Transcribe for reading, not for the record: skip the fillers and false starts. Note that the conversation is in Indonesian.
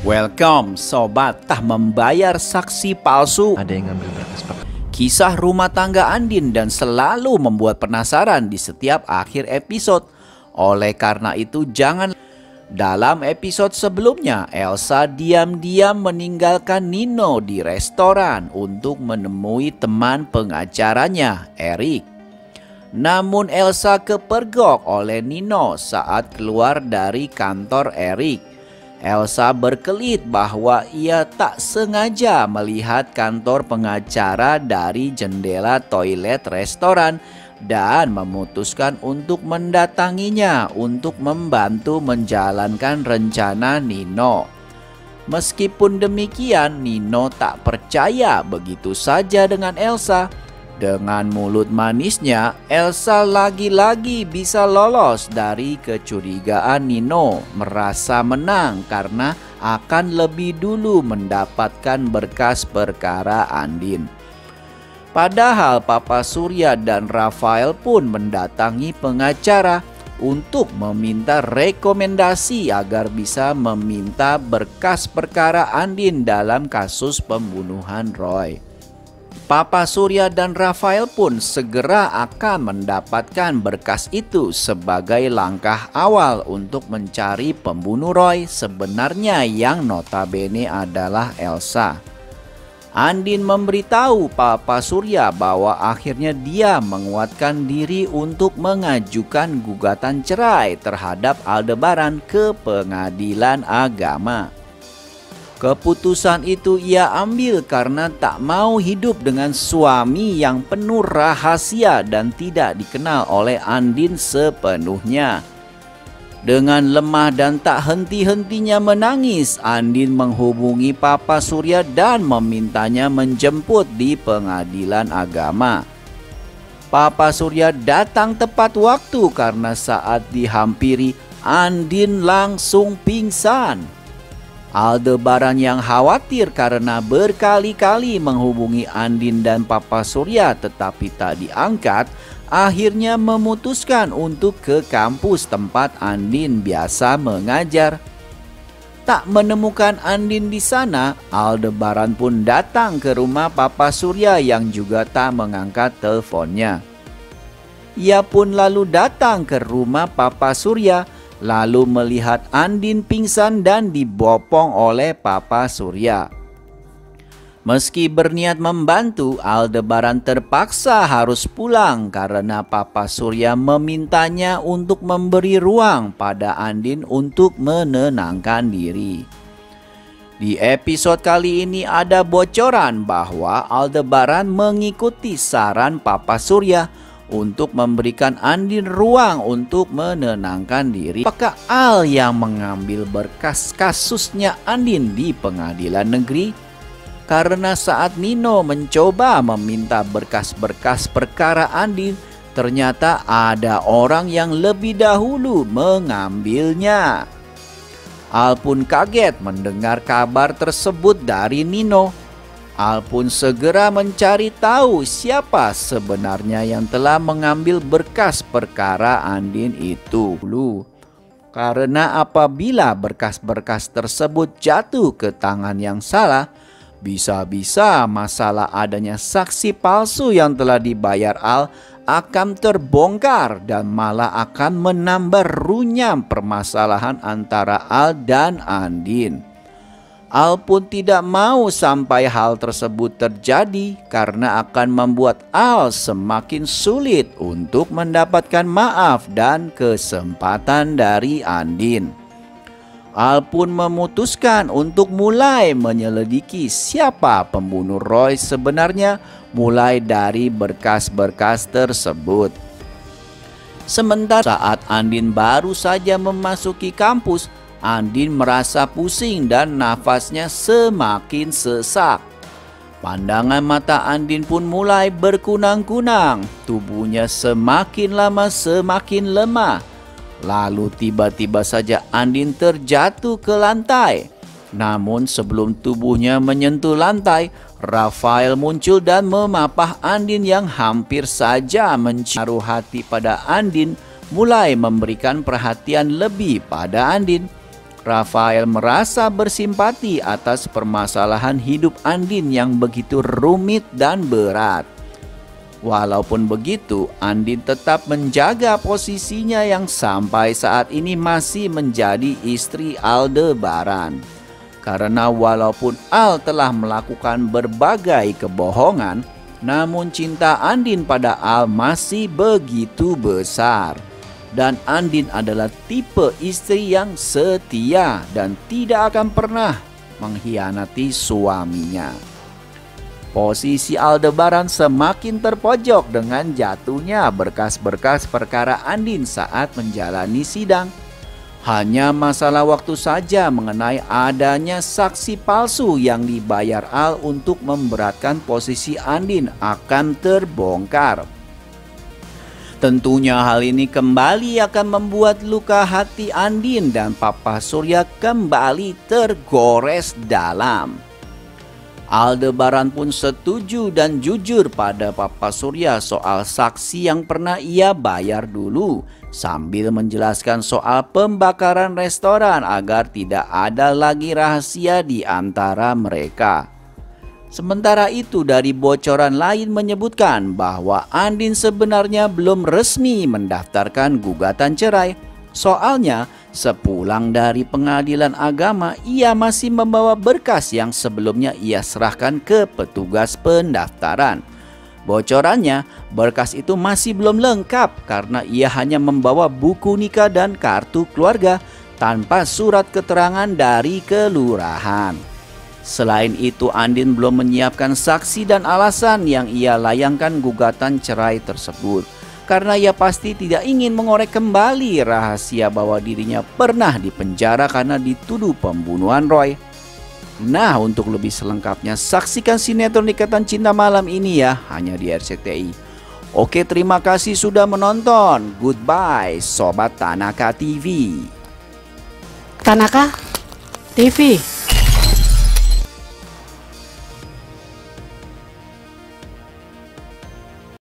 Welcome sobat, tak membayar saksi palsu. Ada yang ngambil berkas pak. Kisah rumah tangga Andin dan selalu membuat penasaran di setiap akhir episode. Oleh karena itu jangan. Dalam episode sebelumnya, Elsa diam-diam meninggalkan Nino di restoran untuk menemui teman pengacaranya, Eric. Namun Elsa kepergok oleh Nino saat keluar dari kantor Eric. Elsa berkelit bahwa ia tak sengaja melihat kantor pengacara dari jendela toilet restoran dan memutuskan untuk mendatanginya untuk membantu menjalankan rencana Nino. Meskipun demikian, Nino tak percaya begitu saja dengan Elsa. Dengan mulut manisnya, Elsa lagi-lagi bisa lolos dari kecurigaan Nino, merasa menang karena akan lebih dulu mendapatkan berkas perkara Andin. Padahal Papa Surya dan Rafael pun mendatangi pengacara untuk meminta rekomendasi agar bisa meminta berkas perkara Andin dalam kasus pembunuhan Roy. Papa Surya dan Rafael pun segera akan mendapatkan berkas itu sebagai langkah awal untuk mencari pembunuh Roy sebenarnya yang notabene adalah Elsa. Andin memberitahu Papa Surya bahwa akhirnya dia menguatkan diri untuk mengajukan gugatan cerai terhadap Aldebaran ke pengadilan agama. Keputusan itu ia ambil karena tak mau hidup dengan suami yang penuh rahasia dan tidak dikenal oleh Andin sepenuhnya. Dengan lemah dan tak henti-hentinya menangis, Andin menghubungi Papa Surya dan memintanya menjemput di pengadilan agama. Papa Surya datang tepat waktu karena saat dihampiri, Andin langsung pingsan. Aldebaran yang khawatir karena berkali-kali menghubungi Andin dan Papa Surya tetapi tak diangkat, akhirnya memutuskan untuk ke kampus tempat Andin biasa mengajar. Tak menemukan Andin di sana, Aldebaran pun datang ke rumah Papa Surya yang juga tak mengangkat teleponnya. Ia pun lalu datang ke rumah Papa Surya, lalu melihat Andin pingsan dan dibopong oleh Papa Surya. Meski berniat membantu, Aldebaran terpaksa harus pulang karena Papa Surya memintanya untuk memberi ruang pada Andin untuk menenangkan diri. Di episode kali ini ada bocoran bahwa Aldebaran mengikuti saran Papa Surya untuk memberikan Andin ruang untuk menenangkan diri. Apakah Al yang mengambil berkas kasusnya Andin di pengadilan negeri? Karena saat Nino mencoba meminta berkas-berkas perkara Andin, ternyata ada orang yang lebih dahulu mengambilnya. Al pun kaget mendengar kabar tersebut dari Nino. Al pun segera mencari tahu siapa sebenarnya yang telah mengambil berkas perkara Andin itu. Karena apabila berkas-berkas tersebut jatuh ke tangan yang salah, bisa-bisa masalah adanya saksi palsu yang telah dibayar Al akan terbongkar dan malah akan menambah runyam permasalahan antara Al dan Andin. Al pun tidak mau sampai hal tersebut terjadi karena akan membuat Al semakin sulit untuk mendapatkan maaf dan kesempatan dari Andin. Al pun memutuskan untuk mulai menyelidiki siapa pembunuh Roy sebenarnya, mulai dari berkas-berkas tersebut. Sementara saat Andin baru saja memasuki kampus, Andin merasa pusing dan nafasnya semakin sesak. Pandangan mata Andin pun mulai berkunang-kunang. Tubuhnya semakin lama semakin lemah. Lalu tiba-tiba saja Andin terjatuh ke lantai. Namun sebelum tubuhnya menyentuh lantai, Rafael muncul dan memapah Andin yang hampir saja menaruh hati pada Andin, mulai memberikan perhatian lebih pada Andin. Rafael merasa bersimpati atas permasalahan hidup Andin yang begitu rumit dan berat. Walaupun begitu, Andin tetap menjaga posisinya yang sampai saat ini masih menjadi istri Aldebaran. Karena walaupun Al telah melakukan berbagai kebohongan, namun cinta Andin pada Al masih begitu besar. Dan Andin adalah tipe istri yang setia dan tidak akan pernah mengkhianati suaminya. Posisi Aldebaran semakin terpojok dengan jatuhnya berkas-berkas perkara Andin saat menjalani sidang. Hanya masalah waktu saja mengenai adanya saksi palsu yang dibayar Al untuk memberatkan posisi Andin akan terbongkar. Tentunya hal ini kembali akan membuat luka hati Andin dan Papa Surya kembali tergores dalam. Aldebaran pun setuju dan jujur pada Papa Surya soal saksi yang pernah ia bayar dulu, sambil menjelaskan soal pembakaran restoran agar tidak ada lagi rahasia di antara mereka. Sementara itu, dari bocoran lain menyebutkan bahwa Andin sebenarnya belum resmi mendaftarkan gugatan cerai. Soalnya, sepulang dari pengadilan agama, ia masih membawa berkas yang sebelumnya ia serahkan ke petugas pendaftaran. Bocorannya, berkas itu masih belum lengkap karena ia hanya membawa buku nikah dan kartu keluarga tanpa surat keterangan dari kelurahan. Selain itu, Andin belum menyiapkan saksi dan alasan yang ia layangkan gugatan cerai tersebut. Karena ia pasti tidak ingin mengorek kembali rahasia bahwa dirinya pernah dipenjara karena dituduh pembunuhan Roy. Nah, untuk lebih selengkapnya saksikan sinetron Ikatan Cinta Malam ini ya, hanya di RCTI. Oke, terima kasih sudah menonton. Goodbye, Sobat Tanaka TV. Tanaka TV.